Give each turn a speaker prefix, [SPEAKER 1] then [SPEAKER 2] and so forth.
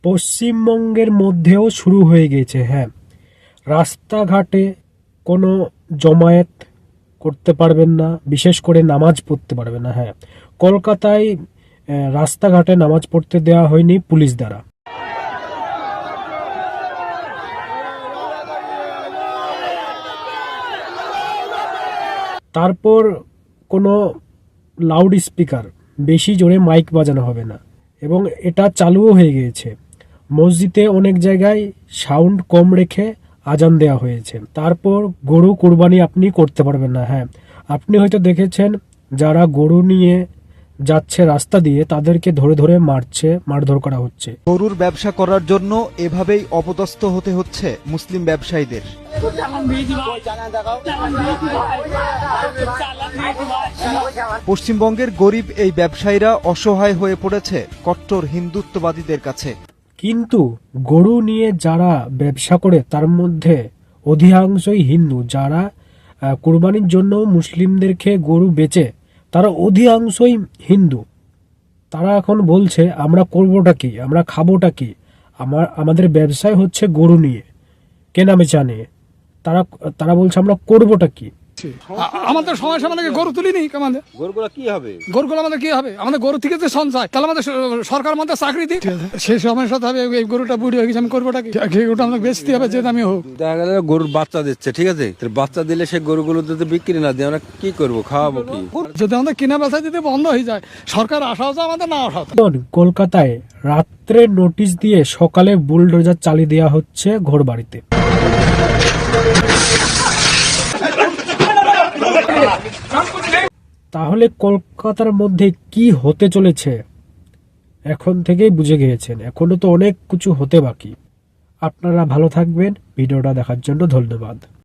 [SPEAKER 1] পশ্চিমবঙ্গের মধ্যেও শুরু হয়ে গেছে। হ্যাঁ, রাস্তাঘাটে কোনো জমায়েত করতে পারবেন না, বিশেষ করে নামাজ পড়তে পারবেন না। হ্যাঁ, কলকাতায় রাস্তাঘাটে নামাজ পড়তে দেওয়া হয়নি পুলিশ দ্বারা। তারপর কোনো লাউড স্পিকার, বেশি জোরে মাইক বাজানো হবে না, এবং এটা চালুও হয়ে গিয়েছে। মসজিদে অনেক জায়গায় সাউন্ড কম রেখে আজান দেওয়া হয়েছে। তারপর গরু কুরবানি আপনি করতে পারবেন না। হ্যাঁ, আপনি হয়তো দেখেছেন যারা গরু নিয়ে যাচ্ছে রাস্তা দিয়ে তাদেরকে ধরে ধরে মারধর করা হচ্ছে।
[SPEAKER 2] গরুর ব্যবসা করার জন্য এভাবেই অপদস্থ হতে হচ্ছে মুসলিম ব্যবসায়ীদের। পশ্চিমবঙ্গের গরিব এই ব্যবসায়ীরা অসহায় হয়ে পড়েছে কট্টর হিন্দুত্ববাদীদের কাছে।
[SPEAKER 1] কিন্তু গরু নিয়ে যারা ব্যবসা করে তার মধ্যে অধিকাংশই হিন্দু। যারা কুরবানির জন্য মুসলিমদেরকে গরু বেচে তারা অধিকাংশই হিন্দু। তারা এখন বলছে আমরা করবোটা কি, আমরা খাবোটা কি, আমাদের ব্যবসায় হচ্ছে গরু নিয়ে কেনাবেচা নিয়ে। তারা বলছে আমরা করবোটা কি।
[SPEAKER 3] আমাদের সময় আমাদেরকে গরু তুলিনি, আমাদের গরুগুলো কি হবে, আমাদের কি হবে, আমাদের গরু থেকে যে সঞ্চয়, তাহলে আমাদের সরকার আমাদের চাকরি দিই, সেই সময় সাথে হবে এই গরুটা বুড়ি হয়ে গেছে, আমি করবোটা কি, ওটা আমাদের বেচতে হবে যে দামি হোক।
[SPEAKER 4] দেখা গেল গরুর বাচ্চা দিচ্ছে, ঠিক আছে, বাচ্চা দিলে সে গরুগুলো যদি বিক্রি না দিয়ে আমরা কি করবো, খাওয়াবো কি?
[SPEAKER 3] যদি আমাদের কিনা বেচা যদি বন্ধ হয়ে যায়, সরকার আসা হচ্ছে আমাদের না আসা।
[SPEAKER 1] কলকাতায় রাত্রে নোটিশ দিয়ে সকালে বুলডোজার চালিয়ে দেওয়া হচ্ছে ঘর বাড়িতে। তাহলে কলকাতার মধ্যে কি হতে চলেছে এখন থেকেই বুঝে গিয়েছেন। এখনো তো অনেক কিছু হতে বাকি। আপনারা ভালো থাকবেন। ভিডিওটা দেখার জন্য ধন্যবাদ।